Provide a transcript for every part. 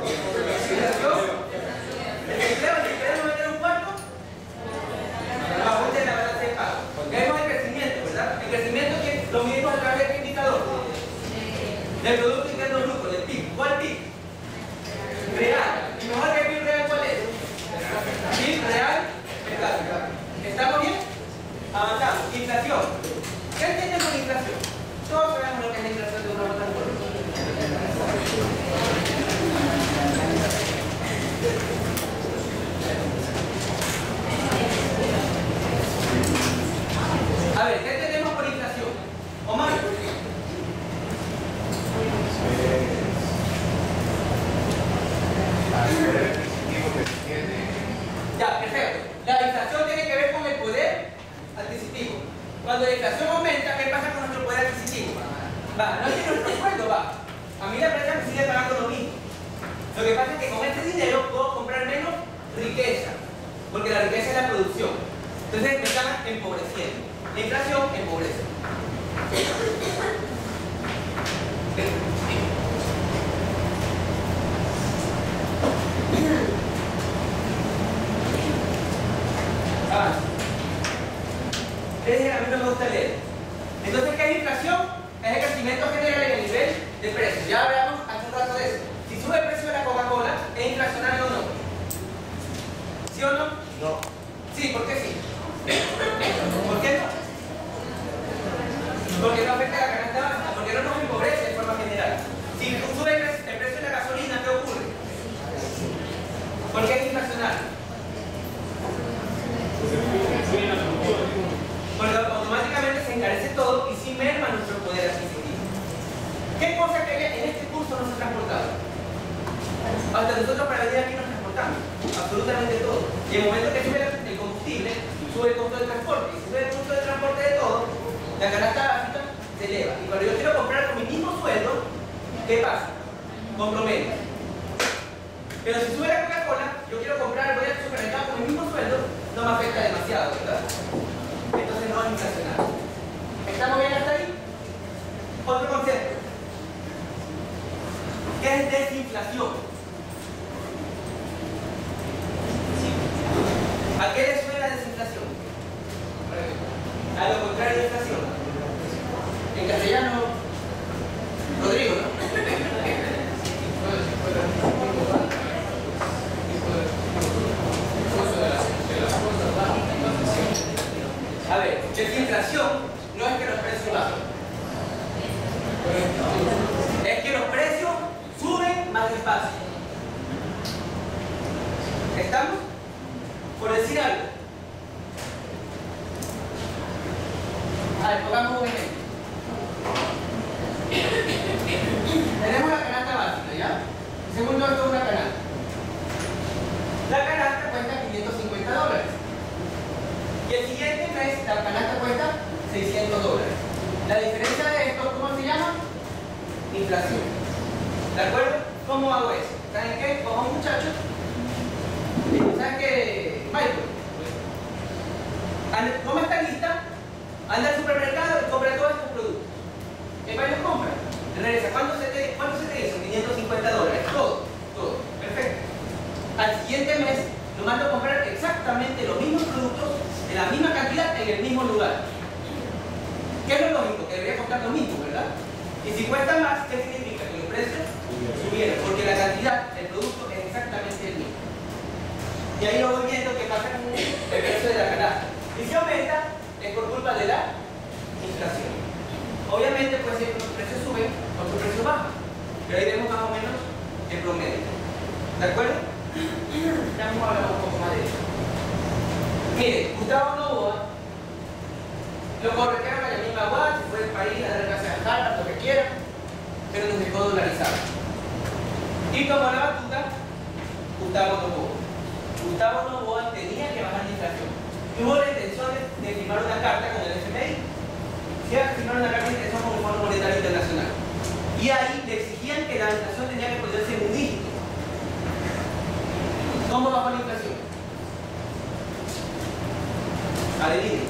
Inflación. El no meter un cuarto. Ajuste en la balanza de pago. Vemos el crecimiento, ¿verdad? El crecimiento que lo medimos a través de este indicador. Del Producto Interno Bruto, del PIB. ¿Cuál PIB? Real. ¿Y mejor que el PIB real cuál es? PIB real. ¿Estamos bien? Avanzamos. Inflación. ¿Qué entienden por inflación? Todos sabemos lo que es la inflación de una u otra forma. A ver, ¿qué entendemos por inflación? Omar. Ya, perfecto. La inflación tiene que ver con el poder adquisitivo. Cuando la inflación aumenta, ¿qué pasa con nuestro poder adquisitivo? Va, no es que nuestro sueldo va. A mí la empresa me sigue pagando lo mismo. Lo que pasa es que con este dinero puedo comprar menos riqueza, porque la riqueza es la producción. Entonces me están empobreciendo. La inflación empobrece. Ustedes a mí no me gusta leer. Entonces, ¿qué es inflación? Es el crecimiento general en el nivel de precios. Ya hablamos hace un rato de eso. Si sube el precio de la Coca-Cola, ¿es inflacionario o no? ¿Sí o no? No. Sí, ¿por qué sí? ¿Por qué no? Porque no afecta a la canasta básica, porque no nos empobrece de forma general. Si sube el precio de la gasolina, ¿qué ocurre? ¿Por qué es inflacionario? Porque automáticamente se encarece todo y sí merma nuestro poder adquisitivo. ¿Qué cosa que en este curso no se ha transportado? Hasta nosotros para venir aquí nos transportamos, absolutamente todo. Y en el momento que sube el combustible, sube el costo del transporte. Y si sube el costo del transporte de todo, la canasta básica se eleva. Y cuando yo quiero comprar con mi mismo sueldo, ¿qué pasa? Compro menos. Pero si sube la Coca-Cola, yo quiero comprar, voy al supermercado con mi mismo sueldo, no me afecta demasiado, ¿verdad? Entonces no es inflacionario. ¿Estamos bien hasta ahí? Otro concepto. ¿Qué es desinflación? ¿A qué le suena desinflación? A lo contrario de inflación. En castellano, Rodrigo, ¿no? A ver, desinflación no es que los precios bajen. Es que los precios suben más despacio. ¿Estamos? Por decir algo. A ver, pongamos un ejemplo. Tenemos la canasta básica, ¿ya? Segundo, esto es una canasta. La canasta cuesta $550. Y el siguiente mes la canasta cuesta $600. La diferencia de esto, ¿cómo se llama? Inflación. ¿De acuerdo? ¿Cómo hago eso? ¿Saben qué? Cojo un muchacho. ¿Saben qué? Michael. Toma esta lista, anda al supermercado y compra todos estos productos. El baile los compra. Regresa. ¿Cuánto se te hizo? $550. Todo. Perfecto. Al siguiente mes lo mando a comprar exactamente los mismos productos de la misma cantidad en el mismo lugar. ¿Qué es lo lógico? Que debería costar lo mismo, ¿verdad? Y si cuesta más, ¿qué significa? Que los precios subieron, porque la cantidad del producto es exactamente el mismo. Y ahí lo voy viendo que pasa con el precio de la canasta. Y si aumenta, es por culpa de la inflación. Obviamente, pues si los precios suben, los precios bajan. Pero ahí vemos más o menos el promedio. ¿De acuerdo? Ya vamos a hablar un poco más de eso. Mire, Gustavo Novoa lo corrigieron a la misma UAT, se fue del país a dar clases a Harvard, lo que quiera, pero nos dejó dolarizado. Y tomó la batuta Gustavo Novoa. Gustavo Novoa tenía que bajar la inflación. Tuvo la intención de firmar una carta con el FMI. Si iba a firmar una carta de intención con el Fondo Monetario Internacional. Y ahí le exigían que la inflación tenía que ponerse en un dígito. ¿Cómo bajó la inflación? Adivinen.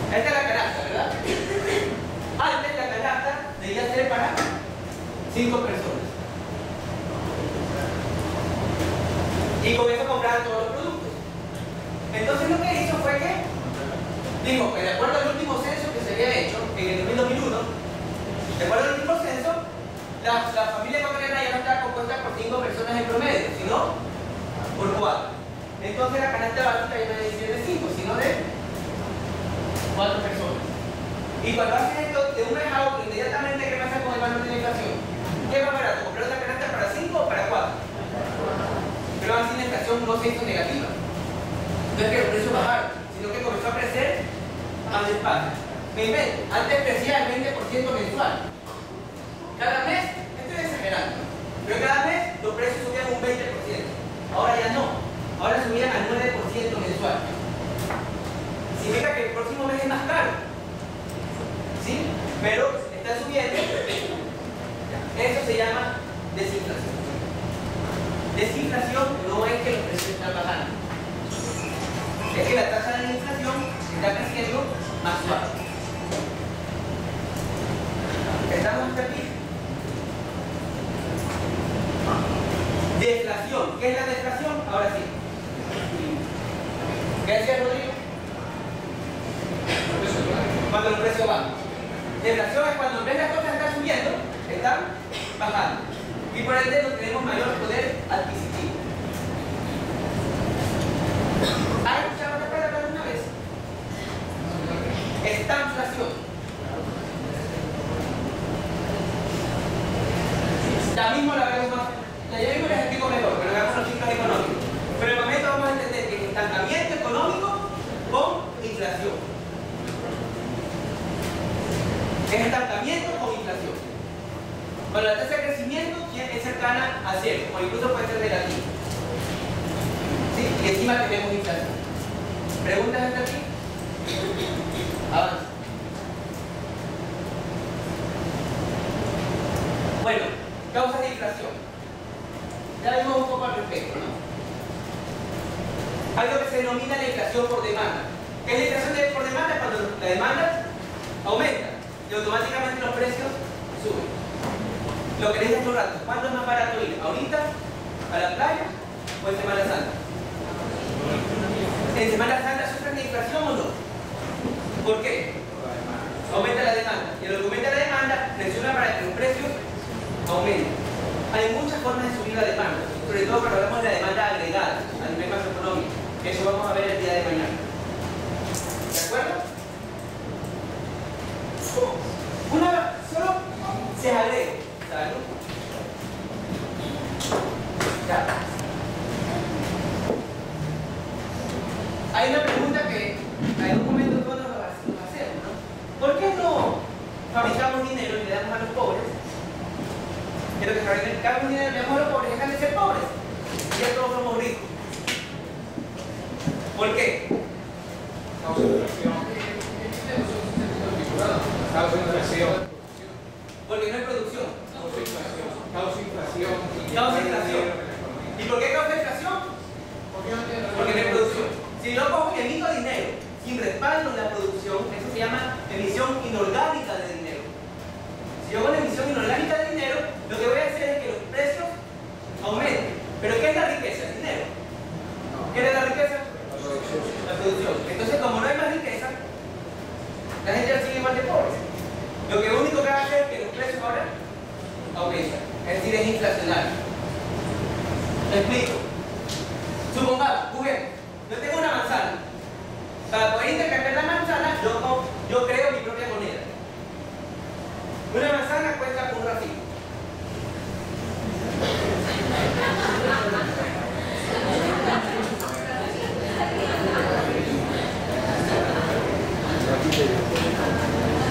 Esta es la canasta, ¿verdad? Antes la canasta debía ser para 5 personas. Dijo que de acuerdo al último censo que se había hecho en el 2001, de acuerdo al último censo, la familia ecuatoriana ya no estaba compuesta por 5 personas en promedio, sino por 4. Entonces la canasta básica ya no es de 5, sino de 4 personas. Y cuando haces esto de un mes a otro, inmediatamente, ¿qué pasa con el valor de la inflación? ¿Qué es más barato? ¿Comprar una canasta para 5 o para 4? Pero así la inflación no se hizo negativa. No es que los precios bajaron, sino que comenzó a crecer más despacio. Me invento, antes crecía el 20% mensual. Cada mes, estoy exagerando, pero cada mes los precios subían un 20%. Ahora ya no, ahora subían al 9% mensual. Significa que el próximo mes es más caro. ¿Sí? Pero está subiendo. Eso se llama desinflación. Desinflación no es que los precios están bajando. Es que la tasa de inflación está creciendo más suave. ¿Estamos hasta aquí? Deflación. ¿Qué es la deflación? Ahora sí. ¿Qué decía Rodrigo? Cuando los precios bajan. Deflación es cuando en vez de las cosas están subiendo, están bajando. Y por ende no tenemos mayor poder adquisitivo. ¿Han escuchado la palabra alguna vez? Estanflación. Ya mismo la vemos más. Ya mismo les explico mejor, pero veamos los ciclos económicos. Pero en el momento vamos a entender que es estancamiento económico con inflación. Es estancamiento con inflación. Cuando la tasa de crecimiento es cercana a 0, o incluso puede ser negativa. ¿Sí? Y encima tenemos inflación. ¿Preguntas hasta aquí? Avanza. Bueno, causas de inflación. Ya vimos un poco al respecto, ¿no? Algo que se denomina la inflación por demanda. ¿Qué es la inflación por demanda? Cuando la demanda aumenta y automáticamente los precios suben. Lo que les dije hace un rato, ¿cuándo es más barato ir? ¿Ahorita? ¿A la playa? ¿O en Semana Santa? ¿En Semana Santa sufren de inflación o no? ¿Por qué? Aumenta la demanda. Y lo que aumenta la demanda presiona para que los precios aumenten. Hay muchas formas de subir la demanda, sobre todo cuando hablamos de la demanda agregada a nivel macroeconómico. Eso vamos a ver el día de mañana. ¿De acuerdo? Solo se agrega. ¿Salud? Ya. Hay una pregunta que en algún momento todos nos hacemos, ¿no? ¿Por qué no fabricamos dinero y le damos a los pobres? Quiero que fabricamos dinero y le damos a los pobres, dejan de ser pobres. Y ya todos somos ricos. ¿Por qué? Causa inflación. Causa inflación. Porque no hay producción. Causa inflación. Causa inflación. ¿Y por qué causa inflación? Porque no hay producción. Si yo cojo y emito dinero sin respaldo en la producción, eso se llama emisión inorgánica de dinero. Si yo hago una emisión inorgánica de dinero, lo que voy a hacer es que los precios aumenten. ¿Pero qué es la riqueza? El dinero. ¿Qué es la riqueza? La producción. Entonces, como no hay más riqueza, la gente sigue igual de pobre. Lo que único que va a hacer es que los precios ahora aumentan. Es decir, es inflacionario. ¿Me explico? Supongamos, juguemos, yo tengo una manzana. Para poder intercambiar la manzana, yo creo mi propia moneda. Una manzana cuesta un rafito.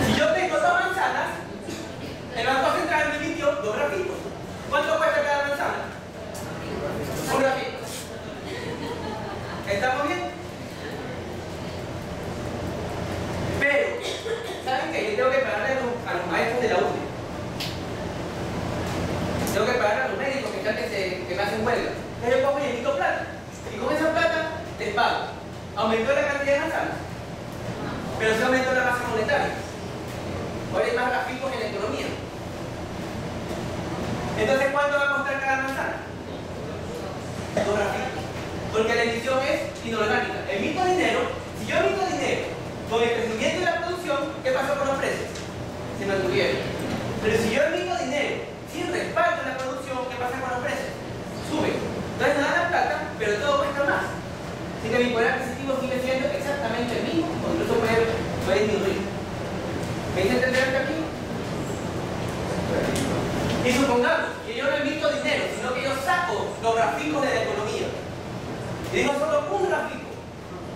Si yo tengo 2 manzanas, el Banco Central me emitió 2 rafitos. ¿Cuánto cuesta cada manzana? Un rafito. ¿Estamos bien? Pero, ¿saben qué? Yo tengo que pagarle a los maestros de la UNE. Tengo que pagarle a los médicos que me hacen huelga. Entonces yo cojo y emito plata. Y con esa plata les pago. ¿Aumentó la cantidad de manzanas? Pero se aumentó la masa monetaria. Ahora hay más gráficos en la economía. Entonces, ¿cuánto va a costar cada manzana? 2 gráficos. Porque la emisión es inorgánica. Emito dinero. Si yo emito dinero Con el crecimiento de la producción, ¿qué pasó con los precios? Se mantuvieron. Pero si yo emito dinero sin respaldo en la producción, ¿qué pasa con los precios? Suben. Entonces me dan la plata, pero todo cuesta más. Así que mi poder adquisitivo sigue siendo exactamente el mismo, o incluso puede disminuir. ¿Me hice entender hasta aquí? Y supongamos que yo no emito dinero, sino que yo saco los gráficos de la economía. Y digo solo un gráfico,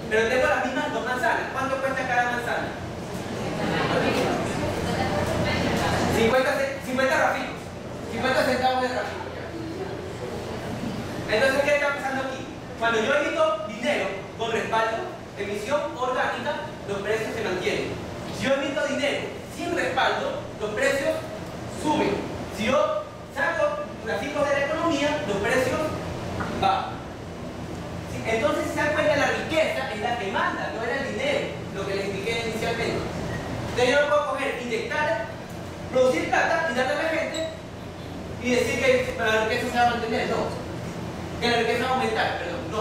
pero tengo las mismas dos manzanas. ¿Cuánto cuesta cada manzana? 50 gráficos. 50 centavos de gráfico. Entonces, ¿qué está pasando aquí? Cuando yo emito dinero con respaldo, emisión orgánica, los precios se mantienen. Si yo emito dinero sin respaldo, los precios suben. Si yo saco gráficos de la economía, los precios bajan. Entonces, si se dan cuenta, la riqueza es la que manda, no era el dinero, lo que les expliqué inicialmente. Entonces, yo no puedo coger, inyectar, producir plata y darle a la gente y decir que la riqueza se va a mantener. No. Que la riqueza va a aumentar, perdón. No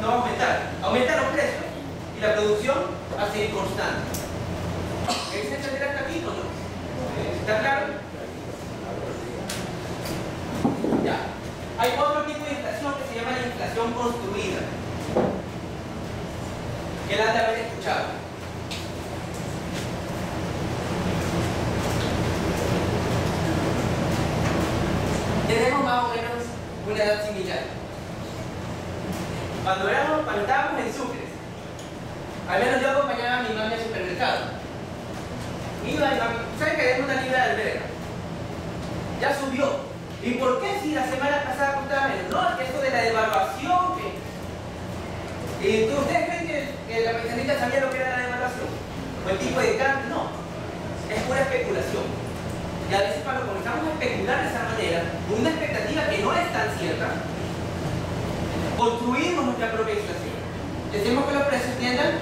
va a aumentar. Aumentan los precios y la producción va a seguir constante. ¿Qué se entenderá hasta aquí o no? ¿Está claro? Ya. Hay otro tipo de inflación que se llama la inflación construida. Que la han de haber escuchado. Tenemos más o menos una edad similar. Cuando estábamos en Sucre, al menos yo acompañaba a mi mami al supermercado. Iba y mami, ¿sabes que hay una libra de alberga? Ya subió. ¿Y por qué si la semana pasada costaba menos? No, que eso de la devaluación, que... ¿Y ustedes creen que la paisanita sabía lo que era la devaluación? ¿O el tipo de cambio? No. Es pura especulación. Y a veces cuando comenzamos a especular de esa manera, con una expectativa que no es tan cierta, construimos nuestra propia inflación. Decimos que los precios tiendan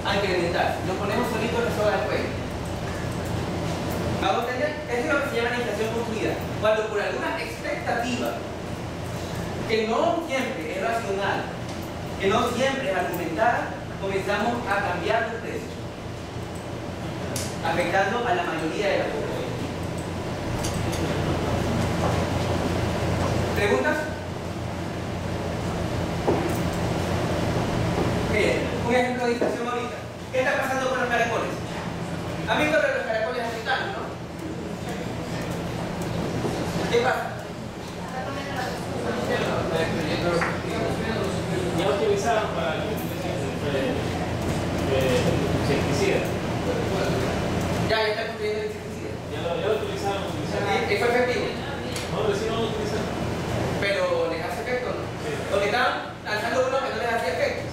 a incrementar. Nos ponemos solitos la soga del cuello. ¿Vamos a entender? Eso es lo que se llama la inflación construida. Cuando por alguna expectativa, que no siempre es racional, que no siempre es argumentada, comenzamos a cambiar los precios, afectando a la mayoría de la población. ¿Preguntas? Bien, un ejemplo de inflación ahorita. ¿Qué está pasando con los caracoles? ¿Han visto los caracoles africanos, no? ¿Qué pasa? Ya utilizaron para el insecticida. Ya está construyendo el insecticida. Ya lo utilizaron. ¿Y fue efectivo? No, recién no lo utilizaron. Pero les hace efecto, ¿no? Porque estaban lanzando uno que no les hacía efecto.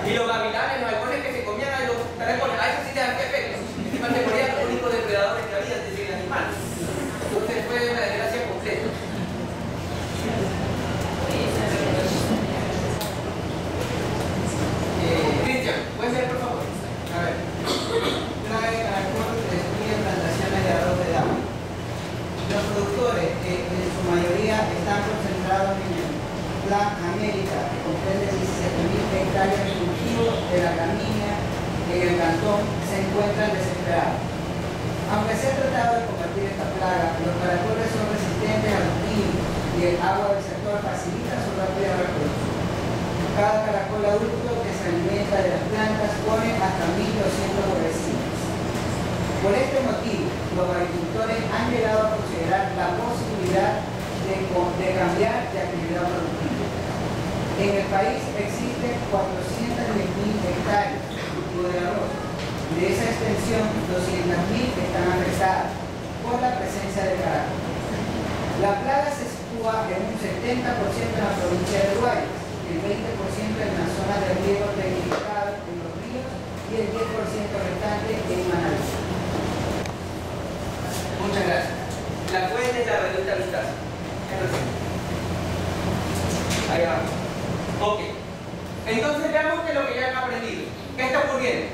Y los gavilanes, los halcones que se comían a los caracoles, a eso sí les hacía efecto. Encima se morían los únicos depredadores que había desde el animal. Entonces fue una desgracia completa. Cristian, ¿puedes leer por favor? A ver. Trae caracoles que destruyen plantaciones de arroz de dama. Los productores, que en su mayoría están concentrados en el Plan América, que comprende 17.000 hectáreas de cultivo de la gramínea en el cantón, se encuentran desesperados. Aunque se ha tratado de combatir esta plaga, los caracoles son resistentes a los químicos y el agua del sector facilita su rápida reproducción. Cada caracol adulto que se alimenta de las plantas pone hasta 1.200 huevecillos. Por este motivo, los agricultores han llegado a considerar la posibilidad de cambiar de actividad productiva. En el país existen 410.000 hectáreas de cultivo de arroz. De esa extensión, 200.000 están afectadas por la presencia de caracoles. La plaga se sitúa en un 70% en la provincia de Guayas, el 20% en las zonas de riego tecnificado en los ríos y el 10% restante en Manabí. Muchas gracias. La fuente es la revista Vistazo. Ahí vamos. Ok. Entonces veamos que lo que ya han aprendido. ¿Qué está ocurriendo?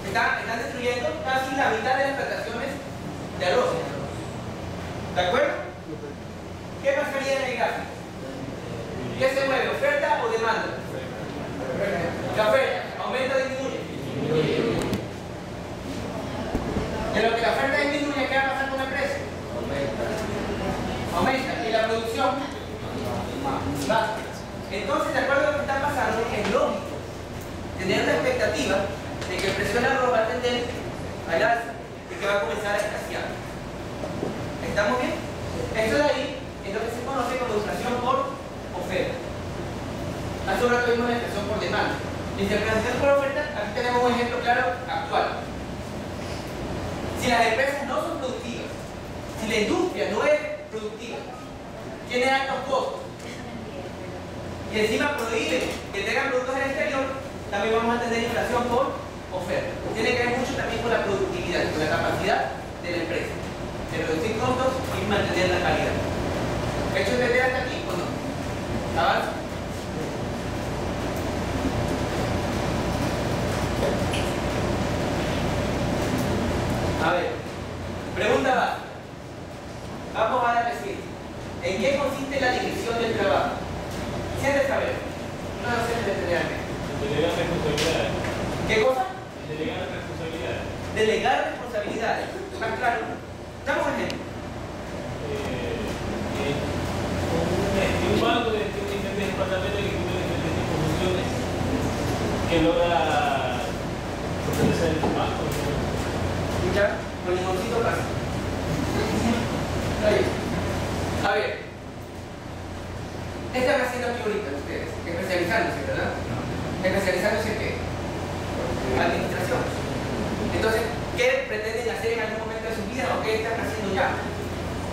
Están destruyendo casi la mitad de las plantaciones de arroz. ¿De acuerdo? ¿Qué pasaría en el gráfico? ¿Qué se mueve? ¿Oferta o demanda? La oferta. ¿Aumenta o disminuye? baja. Entonces, de acuerdo a lo que está pasando, es lógico tener una expectativa de que el precio del arroz va a tender al alza y que va a comenzar a escasear. ¿Estamos bien? Esto de ahí es lo que se conoce como inflación por oferta. Hace un rato vimos la inflación por demanda. La inflación por oferta, aquí tenemos un ejemplo claro actual. Si las empresas no son productivas, si la industria no es productiva, tiene altos costos y encima prohíben que tengan productos en el exterior, también vamos a tener inflación por oferta. Tiene que ver mucho también con la productividad, con la capacidad de la empresa de reducir costos y mantener la calidad. ¿Hecho entender hasta aquí o no? ¿Avanza? A ver, pregunta básica. Vamos a la siguiente. ¿En qué consiste la división del trabajo? ¿Sí has de saber? No lo sé detalladamente. Delegar responsabilidades. ¿Qué cosa? Delegar responsabilidades. Delegar responsabilidades. ¿Más claro? Damos un ejemplo. Un banco de diferentes departamentos que cumple diferentes funciones que logra fortalecer el banco. ¿Ya? Con limoncito casi. Ahí. A ver. ¿Qué están haciendo aquí ahorita ustedes? Especializándose, ¿verdad? ¿Especializándose en qué? Administración. Entonces, ¿qué pretenden hacer en algún momento de su vida o qué están haciendo ya?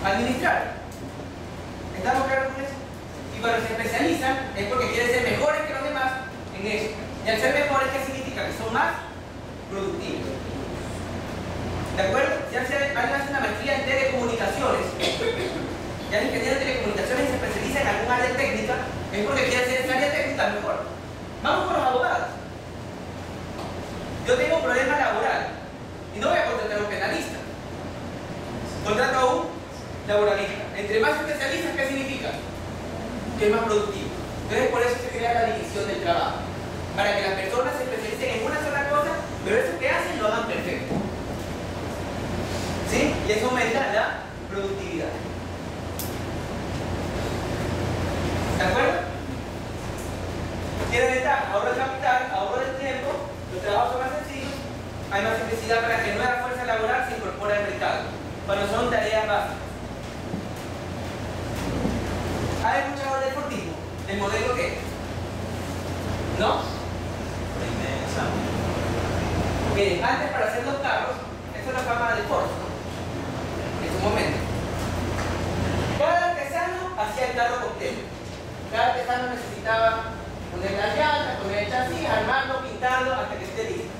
Administrar. ¿Estamos claros con eso? Y cuando se especializan es porque quieren ser mejores que los demás en eso. Y al ser mejores, ¿qué significa? Que son más productivos. ¿De acuerdo? Si alguien hace una maestría en telecomunicaciones, ya es ingeniero de telecomunicaciones y se especializa en algún área técnica, es porque quiere hacer esa área técnica mejor. Vamos con los abogados. Yo tengo un problema laboral y no voy a contratar a un penalista. Contrato a un laboralista. Entre más especialistas, ¿qué significa? Que es más productivo. Entonces, por eso se crea la división del trabajo. Para que las personas se especialicen en una sola cosa, pero eso que hacen lo hagan perfecto. ¿Sí? Y eso aumenta la productividad. ¿De acuerdo? Tiene ventaja, ahorro de capital, ahorro de tiempo, los trabajos son más sencillos, hay más simplicidad para que nueva fuerza laboral se incorpore al mercado, cuando son tareas básicas. ¿Has escuchado del Fortismo? ¿El modelo qué? ¿No? Miren, antes para hacer los carros, esto es la fama de Ford, ¿no? En su momento. Cada artesano hacía el carro completo. Cada artesano necesitaba poner las llantas, poner el chasis, armarlo, pintarlo hasta que esté listo.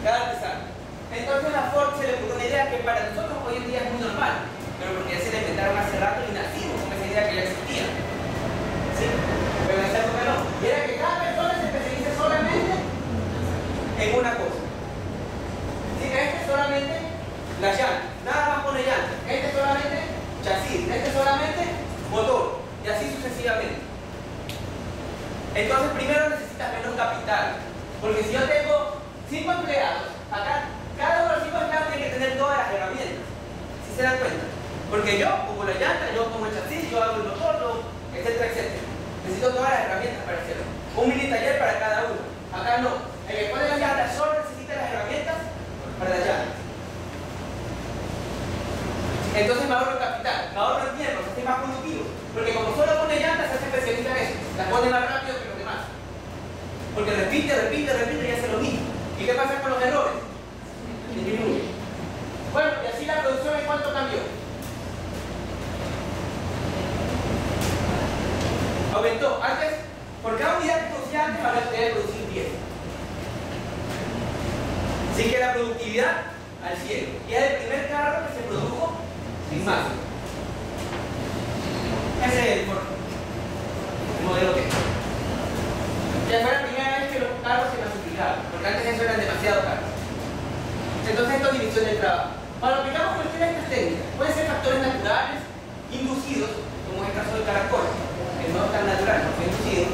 Cada artesano. Entonces a Ford se le ocurrió una idea que para nosotros hoy en día es muy normal, pero porque ya se le inventaron hace rato y nacimos con esa idea que ya existía. ¿Sí? Pero en esa época no. Y era que cada persona se especialice solamente en una cosa. ¿Sí? Este solamente la llanta, nada más pone llanta. Este solamente chasis, este solamente motor, y así sucesivamente. Entonces primero necesitas menos capital, porque si yo tengo 5 empleados, acá cada uno de los 5 empleados tiene que tener todas las herramientas. ¿Sí se dan cuenta? Porque yo pongo la llanta, yo pongo el chasis, yo hago el motor, etcétera, etcétera. Necesito todas las herramientas para hacerlo. Un mini taller para cada uno. Acá no. El que pone la llanta solo necesita las herramientas para la llanta. Entonces me ahorro capital, me ahorro el tiempo, se hace más productivo. Porque como solo pone llantas, se hace especialista en eso. Las pone más rápido que los demás. Porque repite y hace lo mismo. ¿Y qué pasa con los errores? Disminuye. Bueno, y así la producción en cuánto cambió. Aumentó. Antes, por cada unidad que producía antes, ahora debe producir 10. Así que la productividad al cielo. Y es el primer carro que se produjo sin más. Ese es el modelo que. Ya fue la primera vez que los carros se masificaron, porque antes eso eran demasiado caros. Entonces esto es división del trabajo. Cuando aplicamos cuestiones de estas técnicas, pueden ser factores naturales, inducidos, como es el caso del caracol, que no es tan natural, no fue inducido,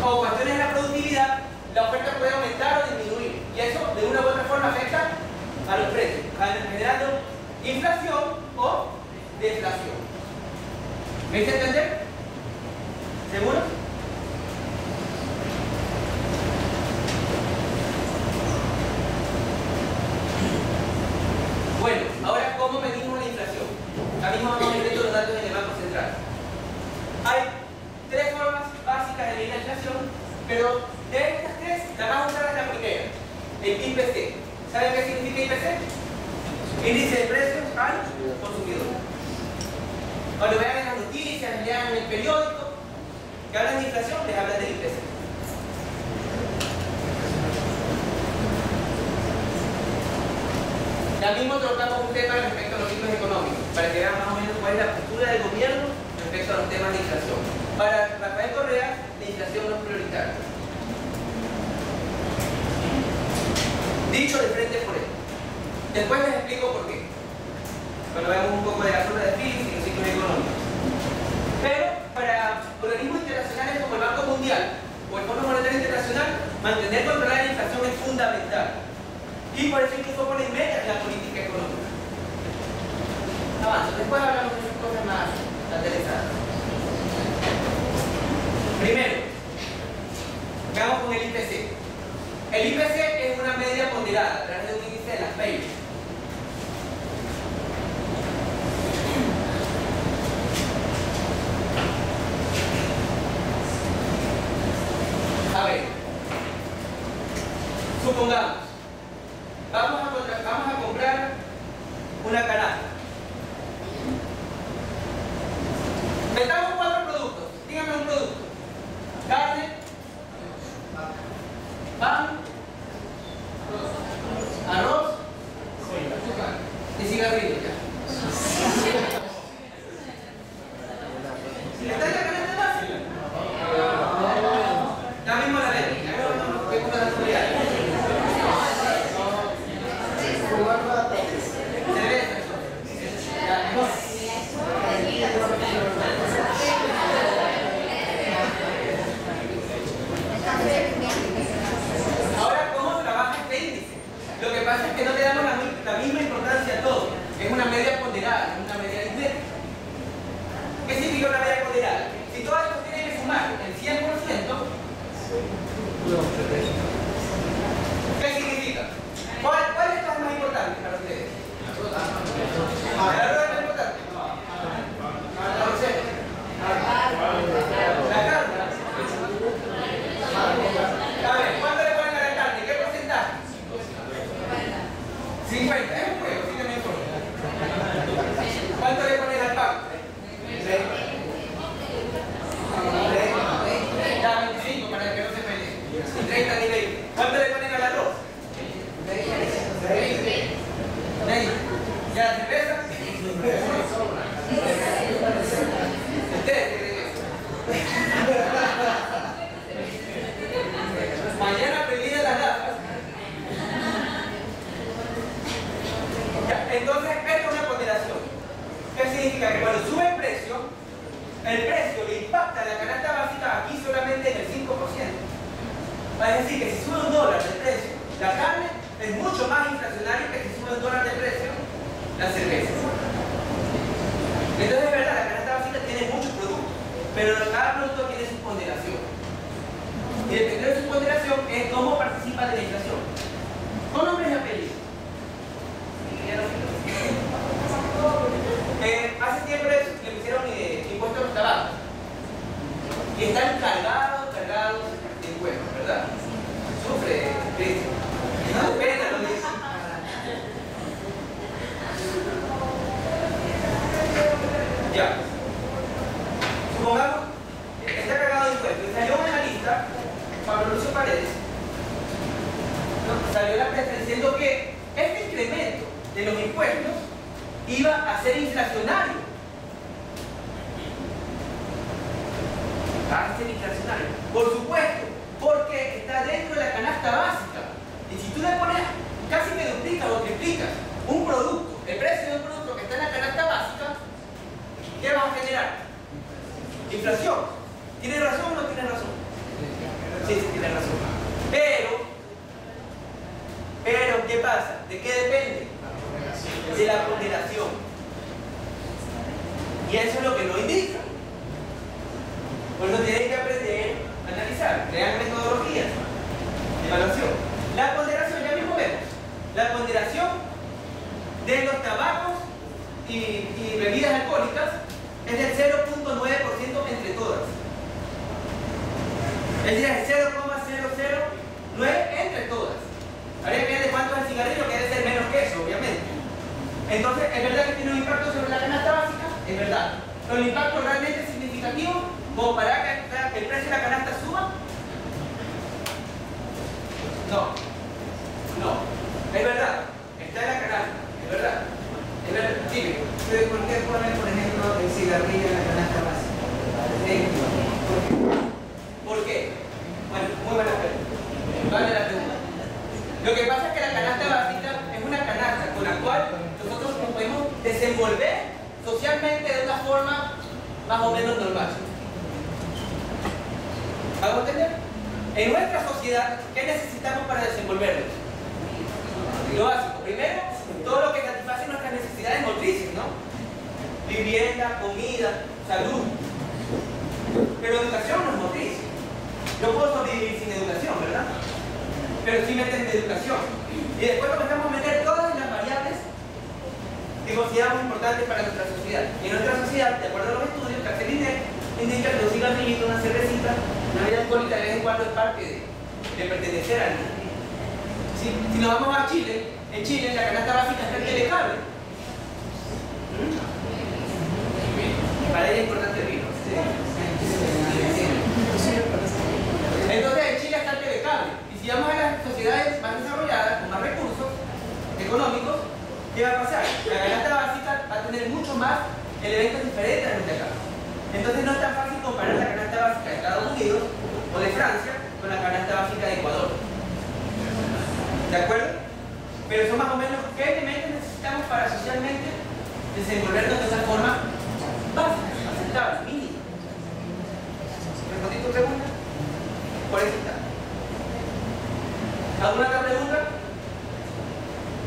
o cuestiones de la productividad, la oferta puede aumentar o disminuir, y eso de una u otra forma afecta a los precios, generando inflación o deflación. ¿Me hice entender? Pero de estas tres, la más usada es la primera, el IPC. ¿Saben qué significa IPC? Índice de precios al consumidor. Cuando vean en las noticias, lean en el periódico, que hablan de inflación, les hablan del IPC. Ya mismo tocamos un tema respecto a los ciclos económicos, para que vean más o menos cuál es la postura del gobierno respecto a los temas de inflación. Para Rafael Correa, la inflación no es prioritaria. Dicho de frente por él. Después les explico por qué. Cuando veamos un poco de la zona de Phillips y los ciclos económicos. Pero para organismos internacionales como el Banco Mundial o el Fondo Monetario Internacional, mantener controlada la inflación es fundamental. Y por eso incluso ponen metas en la política económica. Avanzo, después hablamos de otras cosas más interesantes. Primero, vamos con el IPC. El IPC es una media ponderada a través de un índice de las Bailey. A ver, supongamos, vamos a comprar una canasta. Metamos 4 productos. Díganme un producto. Carne, pan, arroz y cigarrillos. ¿Está en la canasta básica? Ya mismo la vemos. ¿Qué cosa la seguridad? Ahora, ¿cómo trabaja este índice? Lo que pasa es que no le damos la misma importancia a todo. Es una media ponderada, es una media aritmética. ¿Qué significa una media ponderada? Si todos estos tienen que sumar el 100%, ¿qué significa? ¿Cuál de estos es más importante para ustedes? ¿La arroz es más importante? ¿La receta? ¿La carne? A ver, ¿cuánto le ponen a la carne? ¿Qué porcentaje? 50. Es un juego, sí que no importa. ¿Cuánto le ponen al pan? 30. Ya, 25 para que no se peleen. 30 ni 20. ¿Cuánto le ponen al arroz? 20. ¿Ya la cerveza? ¿Ustedes creen eso? Mañana pedí las gafas. Ya, entonces, esto es una ponderación. ¿Qué significa? Que cuando sube el precio le impacta a la canasta básica aquí solamente en el 5%. Es decir, que si sube $1 de precio la carne, es mucho más inflacionario que si sube $1 de precio la cerveza. Entonces es verdad, la canasta básica tiene muchos productos, pero cada producto tiene su ponderación. Y dependiendo de su ponderación es cómo participa de la inflación. Con nombres y apellidos. Hace tiempo le pusieron impuestos a los tabacos. Y están cargados de impuestos, ¿verdad? Sufre, Cristo. No pena, lo dice. Ya. Supongamos que está cargado de impuestos. Y salió una lista, Pablo Lucio Paredes, salió la prensa diciendo que este incremento de los impuestos iba a ser inflacionario. Va a ser inflacionario. Por supuesto, porque está dentro de la canasta básica. Y si tú le pones, casi que duplicas o triplicas un producto, el precio de un producto que está en la canasta básica, ¿qué vas a generar? Inflación. ¿Tiene razón o no tiene razón? Sí, tiene razón. Pero, ¿qué pasa? ¿De qué depende? De la ponderación. Y eso es lo que no indica. Por eso tienen que aprender a analizar, crear metodologías de evaluación. La ponderación, ya mismo vemos. La ponderación de los tabacos y bebidas alcohólicas es del 0.9% entre todas. decir, es 0,009 entre todas. Habría que ver de cuánto es el cigarrillo, que debe ser menos que eso, obviamente. Entonces, ¿es verdad que tiene un impacto sobre la canasta básica? Es verdad. Pero el impacto realmente es significativo como para que el precio de la canasta suba. No. Es verdad. Está en la canasta. Es verdad. Dime. Pero ¿por qué ponen, por ejemplo, el cigarrillo en la canasta básica? ¿Por qué? Bueno, muy buena pregunta. Vale la pregunta. Lo que pasa es que la canasta básica es una canasta con la cual nosotros nos podemos desenvolver socialmente de una forma más o menos normal. ¿Hago entender? En nuestra sociedad, ¿qué necesitamos para desenvolvernos? Lo básico. Primero, todo lo que satisface nuestras necesidades motrices, ¿no? Vivienda, comida, salud. Pero educación no es motriz. Yo puedo sobrevivir sin educación, ¿verdad? Pero sí meten de educación. Y después comenzamos a meter todas las variables que consideramos importantes para nuestra sociedad. Y en nuestra sociedad, de acuerdo a los estudios que hace el INEC, indica que un cigarrillito, una cervecita, una bebida alcohólica de vez en cuando es parte de pertenecer al mundo. Si nos vamos a Chile, en Chile la canasta básica está el telecable. Para ella es importante el vino. Entonces en Chile está el telecable. Y si vamos a las sociedades más desarrolladas, con más recursos económicos, ¿qué va a pasar? La canasta básica va a tener mucho más elementos diferentes a los de acá. Entonces no es tan fácil comparar la canasta básica de Estados Unidos o de Francia con la canasta básica de Ecuador. ¿De acuerdo? Pero son más o menos qué elementos necesitamos para socialmente desenvolvernos de esa forma básica, aceptable, mínima. ¿Respondí tu pregunta? Por eso está. ¿Alguna otra pregunta?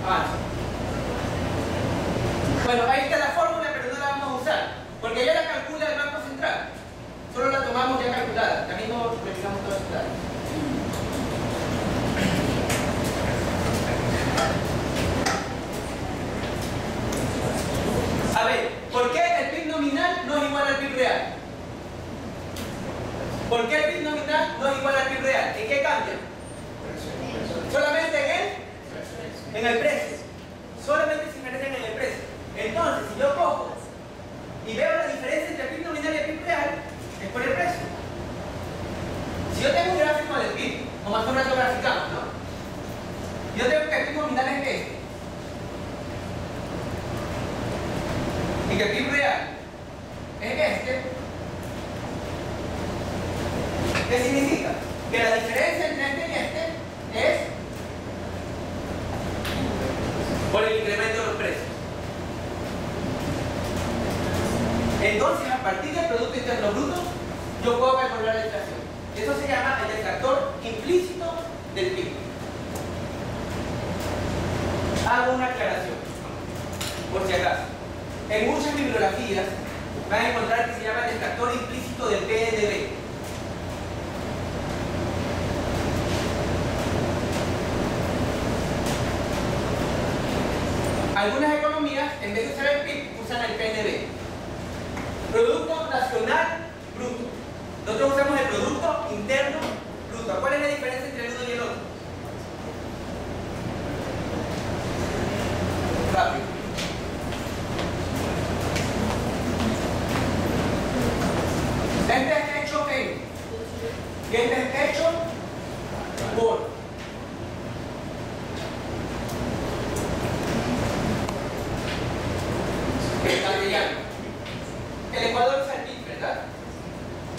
Avanza. Bueno, ahí está la fórmula, pero no la vamos a usar, porque ya la calcula el Banco Central. Solo la tomamos ya calculada. Ya mismo revisamos todos los datos. A ver, ¿por qué el PIB nominal no es igual al PIB real? ¿Por qué el PIB nominal no es igual al PIB real? ¿En qué cambia? Solamente en el precio. Solamente se diferencian en el precio. Entonces, si yo cojo y veo la diferencia entre el PIB nominal y el PIB real, es por el precio. Si yo tengo un gráfico del PIB, como hace un rato graficamos, ¿no? Yo tengo que el PIB nominal es este. Y que el PIB real es este. ¿Qué significa? Que la diferencia entre este y este es por el incremento de los precios. Entonces, a partir del Producto Interno Bruto, yo puedo calcular la inflación. Eso se llama el deflactor implícito del PIB. Hago una aclaración, por si acaso. En muchas bibliografías van a encontrar que se llama el deflactor implícito del PNB. Algunas economías, en vez de usar el PIB, usan el PNB. Producto Nacional Bruto. Nosotros usamos el Producto Interno Bruto. ¿Cuál es la diferencia entre el uno y el otro? Rápido. Este es hecho en y este es hecho por. El castellano. El Ecuador usa el PIB, ¿verdad?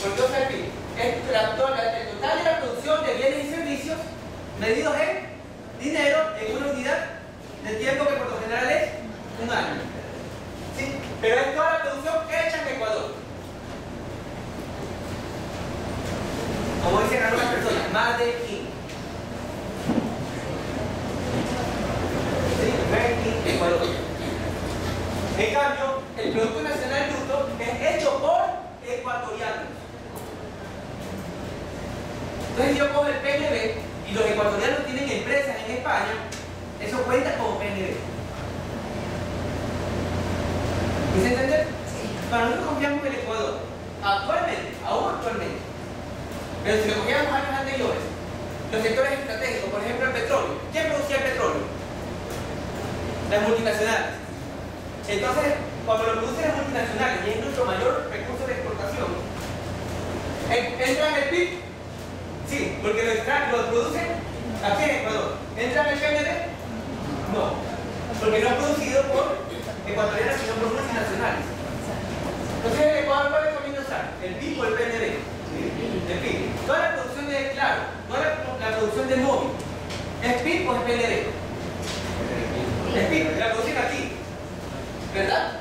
¿Por qué usa el PIB? Es el total de la producción de bienes y servicios medidos en dinero en una unidad de tiempo que por lo general es un año. ¿Sí? Pero es toda la producción hecha en Ecuador. Como dicen algunas personas, más de in. ¿Sí? Made in Ecuador. En cambio, el Producto Nacional Bruto es hecho por ecuatorianos. Entonces yo cojo el PNB y los ecuatorianos tienen empresas en España, eso cuenta como PNB. ¿Me entender? Para nosotros confiamos en el Ecuador, actualmente, aún actualmente. Pero si lo confiamos los sectores estratégicos, por ejemplo el petróleo. ¿Quién producía el petróleo? Las multinacionales. Entonces, cuando lo producen las multinacionales y es nuestro mayor recurso de exportación, ¿entra en el PIB? Sí, porque lo producen aquí en Ecuador. ¿Entra en el PNB? No, porque no es producido por ecuatorianos sino por multinacionales. Entonces, ¿el Ecuador cuál recomienda usar? ¿El PIB o el PNB? El PIB. Toda la producción de claro, toda la producción de móvil, ¿es PIB o es PNB? Es PIB, la producen aquí, ¿verdad?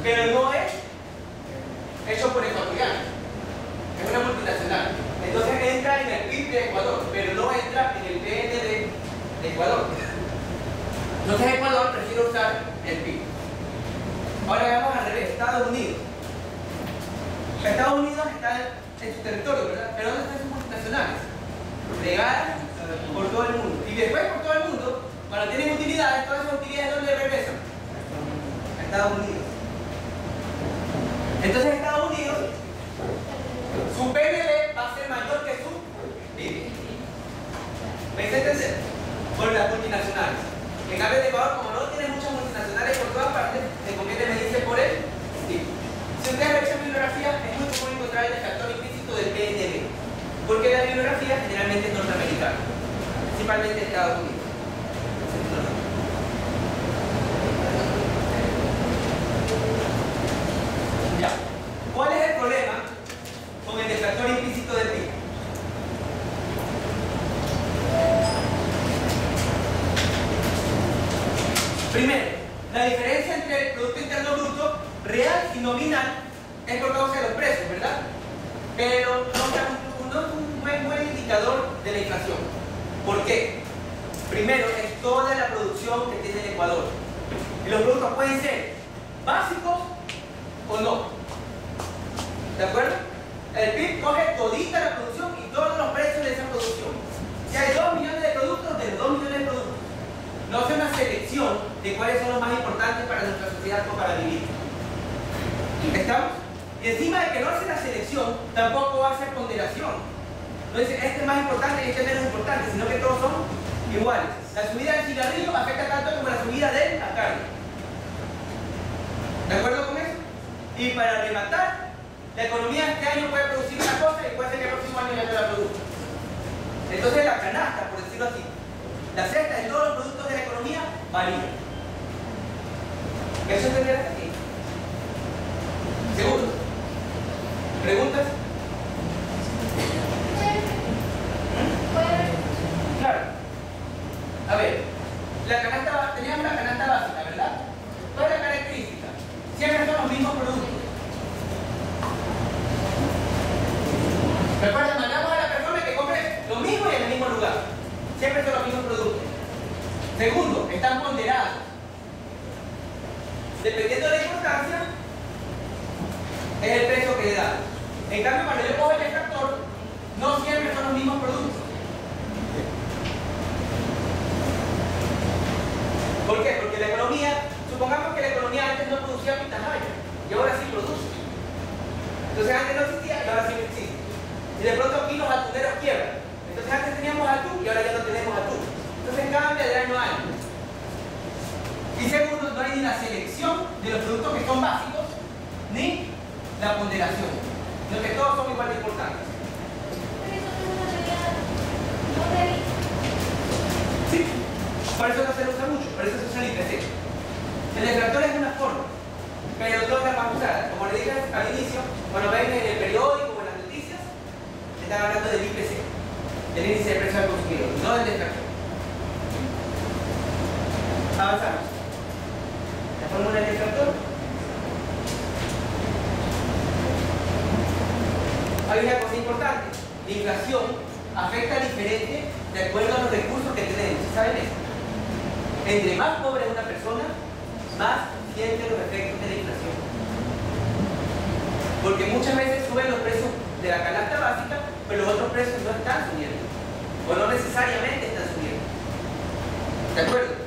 Pero no es hecho por ecuatorianos, es una multinacional. Entonces entra en el PIB de Ecuador, pero no entra en el PNB de Ecuador. Entonces Ecuador prefiere usar el PIB. Ahora vamos al revés, Estados Unidos. Estados Unidos está en su territorio, ¿verdad? Pero ¿dónde están sus multinacionales? Regadas por todo el mundo. Y después por todo el mundo, cuando tienen utilidades, todas esas utilidades ¿dónde regresan? A Estados Unidos. Entonces Estados Unidos, su PNB va a ser mayor que su PIB. ¿Me hice entender? Por las multinacionales. En cambio de Ecuador, como no tiene muchas multinacionales por todas partes, se conviene medirse por el PIB. Si ustedes revisan bibliografía, es muy común encontrar el factor implícito del PNB, porque la bibliografía generalmente es norteamericana, principalmente de Estados Unidos. Ya. ¿Cuál es el problema con el deflactor implícito del PIB? Primero, la diferencia entre el Producto Interno Bruto real y nominal es por causa de los precios, ¿verdad? Pero no es un buen indicador de la inflación. ¿Por qué? Primero, es toda la producción que tiene el Ecuador. Y los productos pueden ser básicos o no. ¿De acuerdo? El PIB coge todita la producción y todos los precios de esa producción. Si hay 2 millones de productos, de 2 millones de productos. No hace una selección de cuáles son los más importantes para nuestra sociedad o para vivir. ¿Estamos? Y encima de que no hace la selección, tampoco hace ponderación. No dice, este es más importante y este es menos importante, sino que todos son iguales. La subida del cigarrillo afecta tanto como la subida de la carne. ¿De acuerdo con eso? Y para rematar, la economía este año puede producir una cosa y puede ser que el próximo año ya no la produzca. Entonces la canasta, por decirlo así, la cesta de todos los productos de la economía varía. ¿Eso entender hasta aquí? Segundo. ¿Preguntas? Claro. A ver, teníamos la canasta básica, ¿verdad? ¿Cuál es la característica? Siempre son los mismos productos. Recuerda, mandamos a la persona que compre lo mismo y en el mismo lugar. Siempre son los mismos productos. Segundo, están ponderados. Dependiendo de la importancia, es el precio que le da. En cambio, cuando yo cojo el extractor, no siempre son los mismos productos. ¿Por qué? Porque la economía, supongamos que la economía antes no producía pitahaya y ahora sí produce. Entonces antes no existía y ahora sí existe. Y de pronto aquí los atuneros quiebran. Entonces antes teníamos atún y ahora ya no tenemos atún. Entonces cambia de año a año. Y segundo, no hay ni la selección de los productos que son básicos, ni la ponderación, sino que todos son igual de importantes. Sí, por eso no se lo usa mucho, por eso se usa el IPC. El deflactor es una forma, pero no está más usada. Como le dije al inicio, cuando ven en el periódico o en las noticias, están hablando del IPC, del índice de precio al consumidor, no del deflactor. Avanzamos. La fórmula del deflactor. Hay una cosa importante, la inflación afecta diferente de acuerdo a los recursos que tenemos. ¿Saben eso? Entre más pobre es una persona, más siente los efectos de la inflación. Porque muchas veces suben los precios de la canasta básica, pero los otros precios no están subiendo. O no necesariamente están subiendo. ¿De acuerdo?